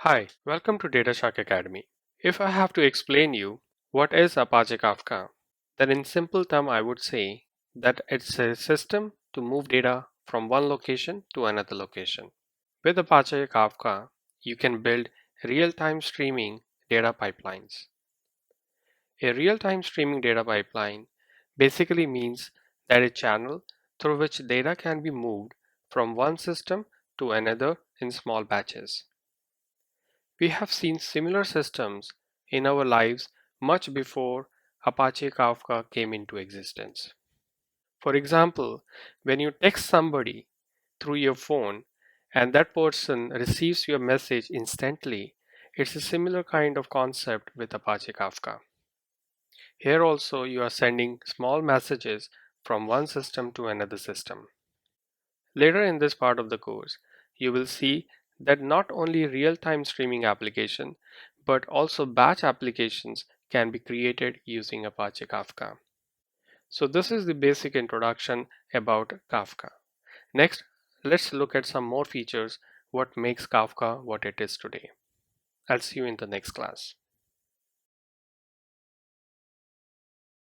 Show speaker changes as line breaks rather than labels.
Hi, welcome to Data Shark Academy. If I have to explain you what is Apache Kafka, then in simple term I would say that it's a system to move data from one location to another location. With Apache Kafka, you can build real-time streaming data pipelines. A real-time streaming data pipeline basically means that a channel through which data can be moved from one system to another in small batches. We have seen similar systems in our lives much before Apache Kafka came into existence. For example, when you text somebody through your phone and that person receives your message instantly, it's a similar kind of concept with Apache Kafka. Here also you are sending small messages from one system to another system. Later in this part of the course, you will see that not only real-time streaming application, but also batch applications can be created using Apache Kafka. So this is the basic introduction about Kafka. Next, let's look at some more features what makes Kafka what it is today. I'll see you in the next class.